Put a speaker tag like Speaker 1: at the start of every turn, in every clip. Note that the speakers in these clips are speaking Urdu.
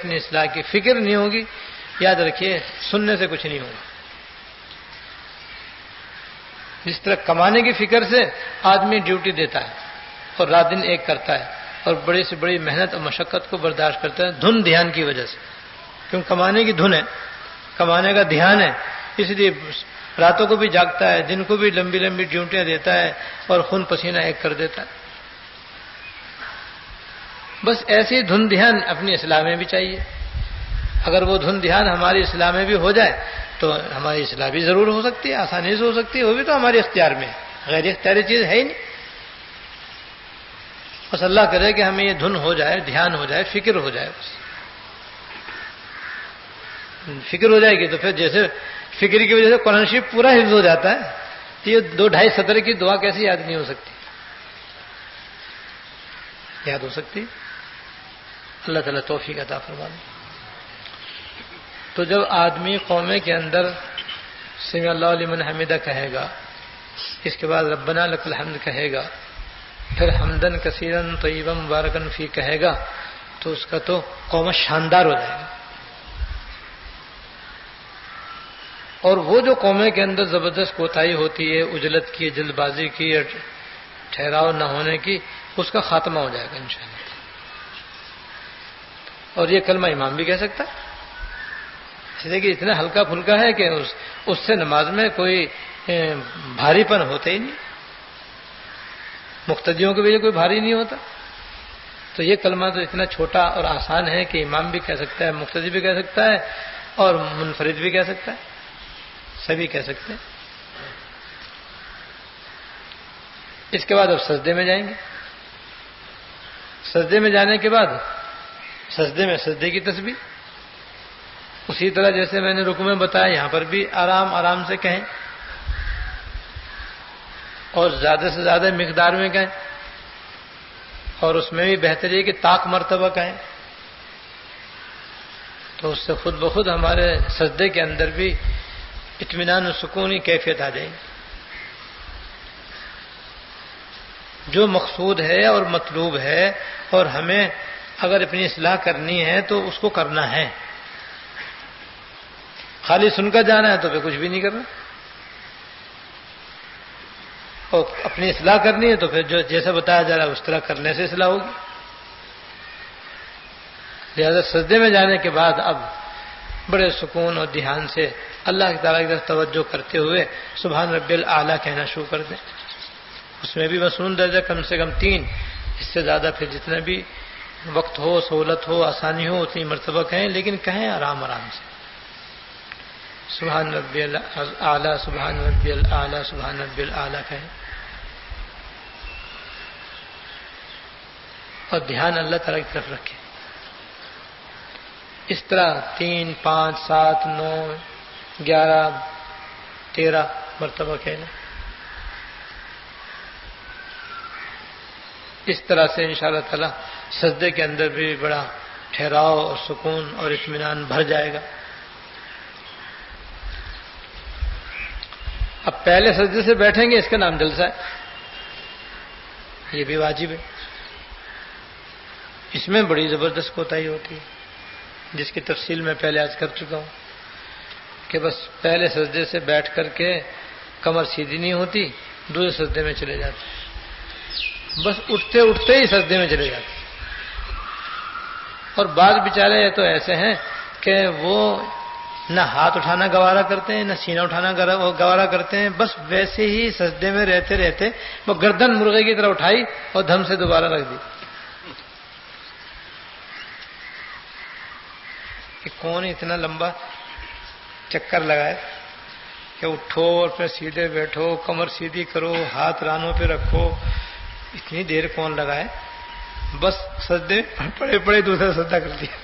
Speaker 1: اپنی اصلاح کی فکر نہیں ہوگی، یاد رکھیے سننے سے کچھ نہیں ہوگا۔ جس طرح کمانے کی فکر سے آدمی ڈیوٹی دیتا ہے اور رات دن ایک کرتا ہے اور بڑی سے بڑی محنت اور مشقت کو برداشت کرتا ہے دھن دھیان کی وجہ سے، کیوں کمانے کی دھن ہے، کمانے کا دھیان ہے، اس لیے راتوں کو بھی جاگتا ہے، دن کو بھی لمبی لمبی ڈیوٹیاں دیتا ہے اور خون پسینہ ایک کر دیتا ہے۔ بس ایسی دھن دھیان اپنی اصلاح میں بھی چاہیے۔ اگر وہ دھن دھیان ہماری اصلاح میں بھی ہو جائے تو ہماری اصلاح بھی ضرور ہو سکتی ہے، آسانی سے ہو سکتی ہے، وہ بھی تو ہمارے اختیار میں ہے، غیر اختیاری چیز ہے ہی نہیں۔ بس اللہ کرے کہ ہمیں یہ دھن ہو جائے، دھیان ہو جائے، فکر ہو جائے۔ بس فکر ہو جائے گی تو پھر جیسے فکر کی وجہ سے قرآن شریف پورا حفظ ہو جاتا ہے، تو یہ 2-2.5 سطر کی دعا کیسے یاد نہیں ہو سکتی؟ یاد ہو سکتی؟ اللہ تعالیٰ توفیق عطا فرمائے۔ تو جب آدمی قومے کے اندر سمع اللہ لمن حمدہ کہے گا، اس کے بعد ربنا لک الحمد کہے گا، پھر حمدن کثیرن طیبا مبارکن فی کہے گا، تو اس کا تو قوم شاندار ہو جائے گا۔ اور وہ جو قومے کے اندر زبردست کوتاہی ہوتی ہے، عجلت کی، جلد بازی کی، ٹھہراؤ نہ ہونے کی، اس کا خاتمہ ہو جائے گا انشاءاللہ۔ اور یہ کلمہ امام بھی کہہ سکتا ہے، اس لیے کہ اتنا ہلکا پھلکا ہے کہ اس سے نماز میں کوئی بھاری پن ہوتا ہی نہیں، مقتدیوں کے بھی کوئی بھاری نہیں ہوتا۔ تو یہ کلمہ تو اتنا چھوٹا اور آسان ہے کہ امام بھی کہہ سکتا ہے، مقتدی بھی کہہ سکتا ہے اور منفرد بھی کہہ سکتا ہے، سبھی کہہ سکتے ہیں۔ اس کے بعد اب سجدے میں جائیں گے۔ سجدے میں جانے کے بعد سجدے میں سجدے کی تسبیح اسی طرح جیسے میں نے رکوع میں بتایا، یہاں پر بھی آرام آرام سے کہیں اور زیادہ سے زیادہ مقدار میں کہیں، اور اس میں بھی بہتر ہے کہ طاق مرتبہ کہیں، تو اس سے خود بخود ہمارے سجدے کے اندر بھی اطمینان و سکون کی کیفیت آ جائے گی۔ جو مقصود ہے اور مطلوب ہے، اور ہمیں اگر اپنی اصلاح کرنی ہے تو اس کو کرنا ہے، خالی سن کر جانا ہے تو پھر کچھ بھی نہیں کرنا، اور اپنی اصلاح کرنی ہے تو پھر جو جیسا بتایا جا رہا ہے اس طرح کرنے سے اصلاح ہوگی۔ لہذا سجدے میں جانے کے بعد اب بڑے سکون اور دھیان سے اللہ تعالیٰ کی طرف توجہ کرتے ہوئے سبحان ربی الاعلیٰ کہنا شروع کر دیں۔ اس میں بھی مسنون درجہ کم سے کم 3، اس سے زیادہ پھر جتنا بھی وقت ہو، سہولت ہو، آسانی ہو اتنی مرتبہ کہیں، لیکن کہیں آرام آرام سے، سبحان ربی الاعلیٰ، سبحان ربی الاعلیٰ، سبحان ربی الاعلیٰ کہیں، اور دھیان اللہ تعالیٰ کی طرف رکھیں۔ اس طرح 3، 5، 7، 9، 11، 13 مرتبہ کہنا۔ اس طرح سے انشاءاللہ تعالی سجدے کے اندر بھی بڑا ٹھہراؤ اور سکون اور اطمینان بھر جائے گا۔ اب پہلے سجدے سے بیٹھیں گے، اس کا نام جلسہ ہے، یہ بھی واجب ہے۔ اس میں بڑی زبردست کوتاہی ہوتی ہے، جس کی تفصیل میں پہلے عرض کر چکا ہوں کہ بس پہلے سجدے سے بیٹھ کر کے کمر سیدھی نہیں ہوتی، دوسرے سجدے میں چلے جاتے، بس اٹھتے اٹھتے ہی سجدے میں چلے جاتے۔ اور بعض بیچارے تو ایسے ہیں کہ وہ نہ ہاتھ اٹھانا گوارا کرتے ہیں، نہ سینہ اٹھانا گوارا کرتے ہیں، بس ویسے ہی سجدے میں رہتے رہتے وہ گردن مرغے کی طرح اٹھائی اور دھم سے دوبارہ رکھ دی کہ کون اتنا لمبا چکر لگائے کہ اٹھو اور پھر سیدھے بیٹھو، کمر سیدھی کرو، ہاتھ رانوں پہ رکھو، اتنی دیر کون لگائے؟ بس سجدے پڑے پڑے دوسرا سجدہ کر دیا۔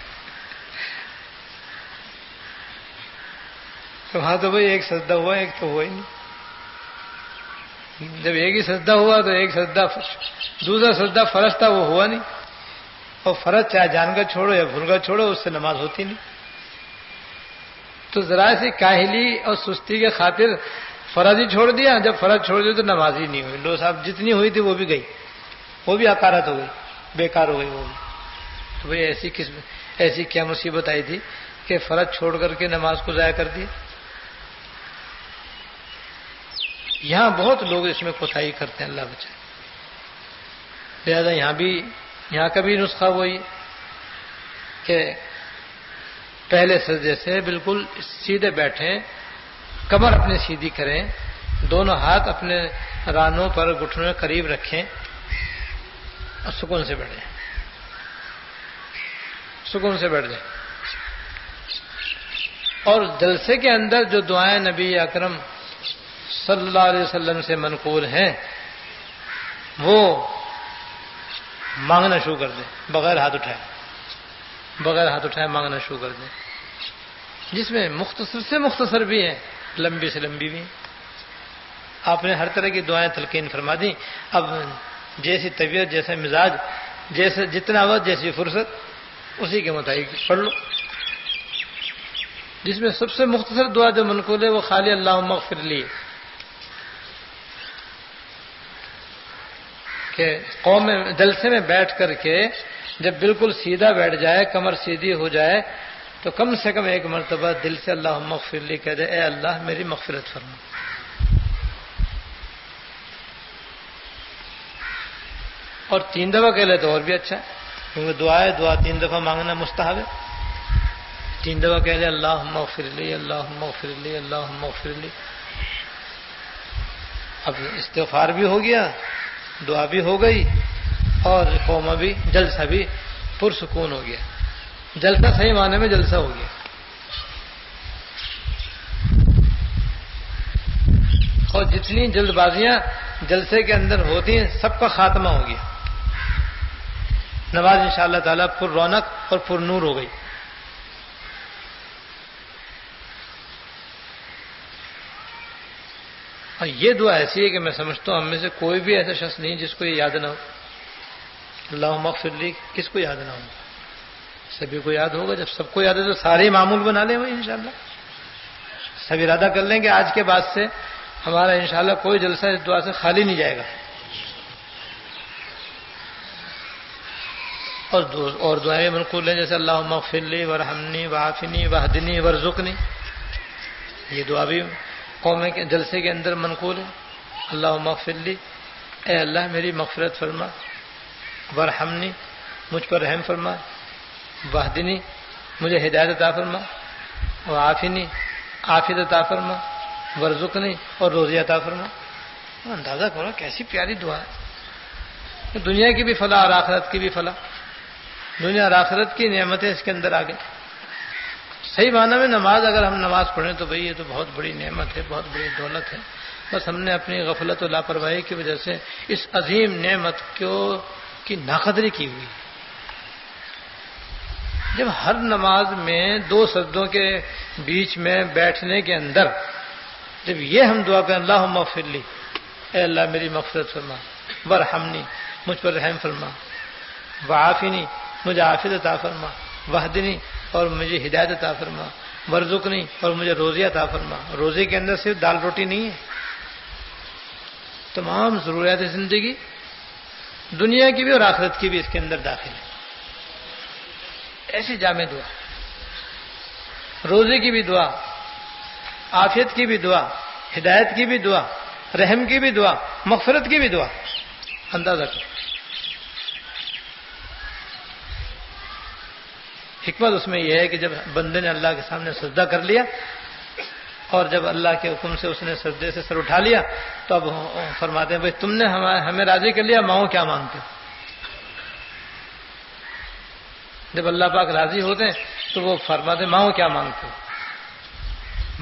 Speaker 1: تو وہاں تو بھائی ایک سجدہ ہوا، ایک تو ہوا ہی نہیں۔ جب ایک ہی سجدہ ہوا تو ایک سجدہ، دوسرا سجدہ فرض تھا وہ ہوا نہیں، اور فرض چاہے جان کر چھوڑو یا بھول کر چھوڑو اس سے نماز ہوتی نہیں۔ تو ذرا سی کاہلی اور سستی کے خاطر فرض ہی چھوڑ دیا، جب فرض چھوڑ دیا تو نماز ہی نہیں ہوئی، لو صاحب جتنی ہوئی تھی وہ بھی گئی، وہ بھی اکارت ہو گئی، بیکار ہو گئی وہ بھی۔ تو بھئی ایسی کیا مصیبت آئی تھی کہ فرض چھوڑ کر کے نماز کو ضائع کر دیا. یہاں بہت لوگ اس میں کوتاہی کرتے ہیں، اللہ بچائے. لہٰذا یہاں کا بھی نسخہ وہی کہ پہلے سجدے سے بالکل سیدھے بیٹھیں، کمر اپنی سیدھی کریں، دونوں ہاتھ اپنے رانوں پر گھٹنوں کے قریب رکھیں اور سکون سے بیٹھ جائیں. سکون سے بیٹھ جائیں. اور جلسے کے اندر جو دعائیں نبی اکرم صلی اللہ علیہ وسلم سے منقول ہیں وہ مانگنا شروع کر دیں، بغیر ہاتھ اٹھائے مانگنا شروع کر دیں، جس میں مختصر سے مختصر بھی ہیں، لمبی سے لمبی بھی ہیں. آپ نے ہر طرح کی دعائیں تلقین فرما دیں. اب جیسی طبیعت، جیسا مزاج، جیسے جتنا وقت، جیسی فرصت، اسی کے مطابق پڑھ لو. جس میں سب سے مختصر دعا جو منقول ہے وہ خالی اللہم اغفر لی، کہ قوم میں جلسے میں بیٹھ کر کے جب بالکل سیدھا بیٹھ جائے، کمر سیدھی ہو جائے، تو کم سے کم ایک مرتبہ دل سے اللہم اغفر لی کہہ دے، اے اللہ میری مغفرت فرما. اور 3 دفعہ کہہ لے تو اور بھی اچھا ہے، کیونکہ دعا 3 دفعہ مانگنا مستحب ہے. 3 دفعہ کہہ لے اللہم اغفر لی، اللہم اغفر لی، اللہم اغفر لی. اب استغفار بھی ہو گیا، دعا بھی ہو گئی، اور قومہ بھی، جلسہ بھی پرسکون ہو گیا. جلسہ صحیح معنی میں جلسہ ہو گیا. اور جتنی جلد بازیاں جلسے کے اندر ہوتی ہیں سب کا خاتمہ ہو گیا. نماز انشاءاللہ تعالیٰ پر رونق اور پر نور ہو گئی. اور یہ دعا ایسی ہے کہ میں سمجھتا ہوں ہم میں سے کوئی بھی ایسا شخص نہیں جس کو یہ یاد نہ ہو. اللہم اغفر لی کس کو یاد نہ ہو؟ سبھی کو یاد ہوگا. جب سب کو یاد ہے تو سارے معمول بنا لیں وہی انشاءاللہ. سب ارادہ کر لیں کہ آج کے بعد سے ہمارا انشاءاللہ کوئی جلسہ اس دعا سے خالی نہیں جائے گا. اور دعائیں منقول ہیں جیسے اللہم اغفر لی ورحمنی وعافنی واہدنی وارزقنی. یہ دعا بھی قوم کے جلسے کے اندر منقول ہے. اللہم اغفر لی، اے اللہ میری مغفرت فرما، ورحمنی مجھ پر رحم فرما، واہدنی مجھے ہدایت عطا فرما، وعافنی عافیت عطا فرما، وارزقنی اور روزی عطا فرما. اندازہ کرو کیسی پیاری دعا ہے. دنیا کی بھی فلاح اور آخرت کی بھی فلاح، دنیا اور آخرت کی نعمتیں اس کے اندر آ گئی. صحیح معنی میں نماز، اگر ہم نماز پڑھیں تو بھئی یہ تو بہت بڑی نعمت ہے، بہت بڑی دولت ہے. بس ہم نے اپنی غفلت و لاپرواہی کی وجہ سے اس عظیم نعمت کی ناقدری کی ہوئی. جب ہر نماز میں 2 سجدوں کے بیچ میں بیٹھنے کے اندر جب یہ ہم دعا کریں اللہم اغفر لی، اے اللہ میری مغفرت فرما، ورحمنی مجھ پر رحم فرما، وعافنی مجھے عافیت عطا فرما، واہدنی اور مجھے ہدایت عطا فرما، وارزقنی اور مجھے روزی عطا فرما. روزی کے اندر صرف دال روٹی نہیں ہے، تمام ضروریات زندگی دنیا کی بھی اور آخرت کی بھی اس کے اندر داخل ہے. ایسی جامع دعا، روزی کی بھی دعا، عافیت کی بھی دعا، ہدایت کی بھی دعا، رحم کی بھی دعا، مغفرت کی بھی دعا. اندازہ کرو. حکمت اس میں یہ ہے کہ جب بندے نے اللہ کے سامنے سجدہ کر لیا اور جب اللہ کے حکم سے اس نے سجدے سے سر اٹھا لیا تو اب فرماتے ہیں بھائی تم نے ہمیں راضی کر لیا، مانگو کیا مانگتے ہو. جب اللہ پاک راضی ہوتے ہیں تو وہ فرماتے ہیں مانگو کیا مانگتے ہو.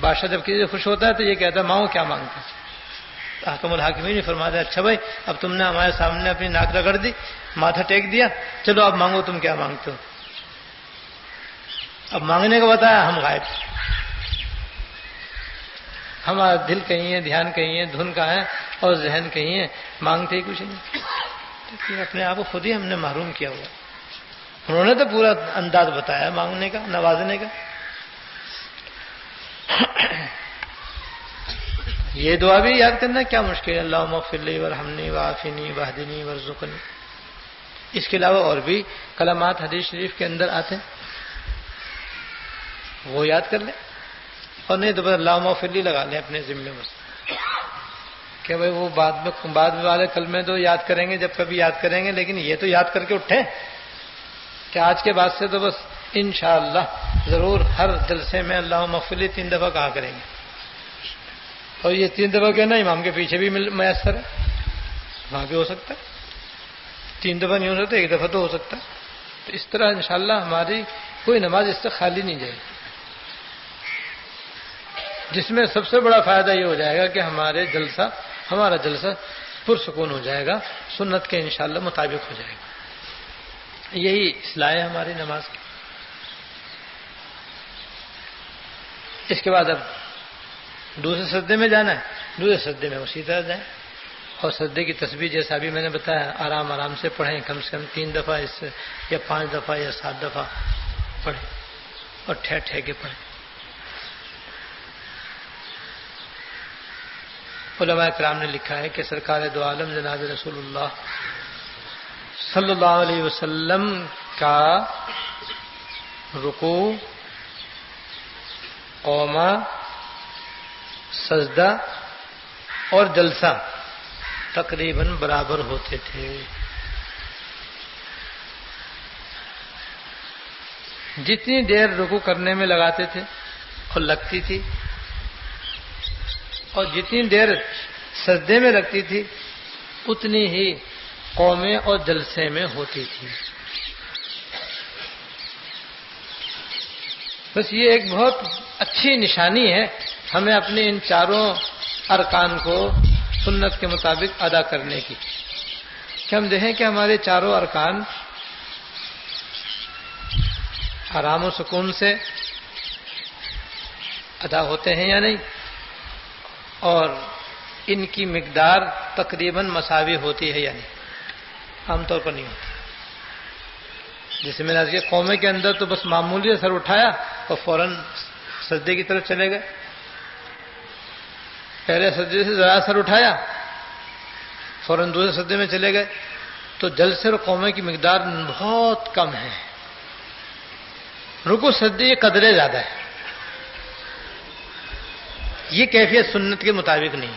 Speaker 1: بادشاہ جب کسی سے خوش ہوتا ہے تو یہ کہتا ہے مانگو کیا مانگتے ہو. حکم الحاکمین فرماتے ہیں اچھا بھائی اب تم نے ہمارے سامنے اپنی ناک رگڑ دی، ماتھا ٹیک دیا، چلو اب مانگو تم کیا مانگتے ہو. اب مانگنے کو بتایا، ہم غائب. ہمارا دل کہیں ہے، دھیان کہیں ہے، دھن کہاں ہے اور ذہن کہیں ہے، مانگتے ہی کچھ نہیں. اپنے آپ کو خود ہی ہم نے محروم کیا ہوا. انہوں نے تو پورا انداز بتایا مانگنے کا، نوازنے کا. یہ دعا بھی یاد کرنا کیا مشکل ہے. اللہم اغفر لی ورحمنی وعافنی واہدنی وارزقنی. اس کے علاوہ اور بھی کلمات حدیث شریف کے اندر آتے ہیں. وہ یاد کر لیں، اور نہیں تو بس اللہم اغفر لی لگا لیں اپنے ذمے بس، کہ بھائی وہ بعد میں والے کلمے تو یاد کریں گے جب کبھی یاد کریں گے، لیکن یہ تو یاد کر کے اٹھیں کہ آج کے بعد سے تو بس انشاءاللہ ضرور ہر جلسے میں اللہم اغفر لی 3 دفعہ کہا کریں گے. اور یہ 3 دفعہ کہنا امام کے پیچھے بھی میسر ہے، وہاں بھی ہو سکتا ہے، 3 دفعہ نہیں ہو سکتا، 1 دفعہ تو ہو سکتا ہے. تو اس طرح انشاءاللہ ہماری کوئی نماز اس سے خالی نہیں جائے گی، جس میں سب سے بڑا فائدہ یہ ہو جائے گا کہ ہمارا جلسہ پرسکون ہو جائے گا، سنت کے انشاءاللہ مطابق ہو جائے گا. یہی اصلاح ہے ہماری نماز کی. اس کے بعد اب دوسرے سجدے میں جانا ہے، دوسرے سجدے میں اسی طرح جائیں، اور سجدے کی تسبیح جیسا بھی میں نے بتایا آرام آرام سے پڑھیں، کم سے کم 3 دفعہ اس سے، یا 5 دفعہ یا 7 دفعہ پڑھیں، اور ٹھہر کے پڑھیں. علماء کرام نے لکھا ہے کہ سرکار دو عالم جناب رسول اللہ صلی اللہ علیہ وسلم کا رکوع، قوما، سجدہ اور جلسہ تقریباً برابر ہوتے تھے. جتنی دیر رکوع کرنے میں لگاتے تھے اور لگتی تھی، اور جتنی دیر سجدے میں لگتی تھی اتنی ہی قومیں اور جلسے میں ہوتی تھی. بس یہ ایک بہت اچھی نشانی ہے ہمیں اپنے ان چاروں ارکان کو سنت کے مطابق ادا کرنے کی، کہ ہم دیکھیں کہ ہمارے چاروں ارکان آرام و سکون سے ادا ہوتے ہیں یا نہیں، اور ان کی مقدار تقریباً مساوی ہوتی ہے یا نہیں. عام طور پر نہیں ہوتی. جیسے میں نے آج کیا قومے کے اندر تو بس معمولی سر اٹھایا اور فوراً سجدے کی طرف چلے گئے، پہلے سجدے سے ذرا سر اٹھایا فوراً دوسرے سجدے میں چلے گئے. تو جلسے اور قومے کی مقدار بہت کم ہے. رکوع سجدے یہ قدرے زیادہ ہے، یہ کیفیت سنت کے مطابق نہیں،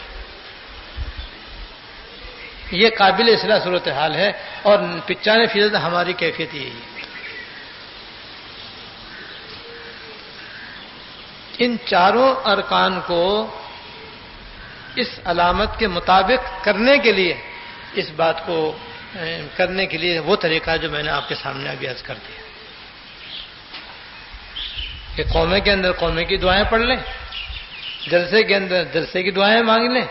Speaker 1: یہ قابل اصلاح صورتحال ہے، اور 95% ہماری کیفیت یہی ہے. ان چاروں ارکان کو اس علامت کے مطابق کرنے کے لیے، اس بات کو کرنے کے لیے وہ طریقہ جو میں نے آپ کے سامنے ابھی عرض کر دیا کہ قومے کے اندر قومے کی دعائیں پڑھ لیں، جلسے کے اندر جلسے کی دعائیں مانگ لیں،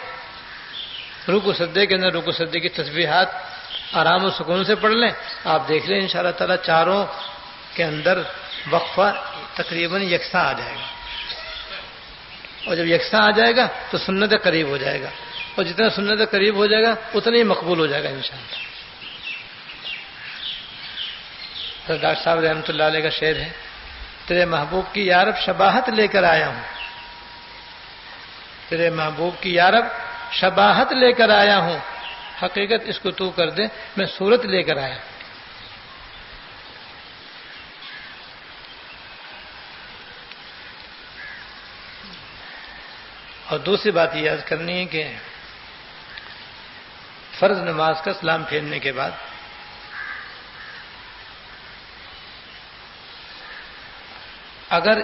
Speaker 1: رکوع سجدے کے اندر رکوع سجدے کی تسبیحات آرام و سکون سے پڑھ لیں. آپ دیکھ لیں انشاءاللہ تعالی چاروں کے اندر وقفہ تقریباً یکساں آ جائے گا، اور جب یکساں آ جائے گا تو سنت قریب ہو جائے گا، اور جتنا سنت قریب ہو جائے گا اتنا ہی مقبول ہو جائے گا انشاءاللہ. ڈاکٹر صاحب رحمۃ اللہ علیہ کا شعر ہے، تیرے محبوب کی یارب شباہت لے کر آیا ہوں، تیرے محبوب کی یارب شباہت لے کر آیا ہوں، حقیقت اس کو تو کر دے میں صورت لے کر آیا. اور دوسری بات یہ یاد کرنی ہے کہ فرض نماز کا سلام پھیرنے کے بعد اگر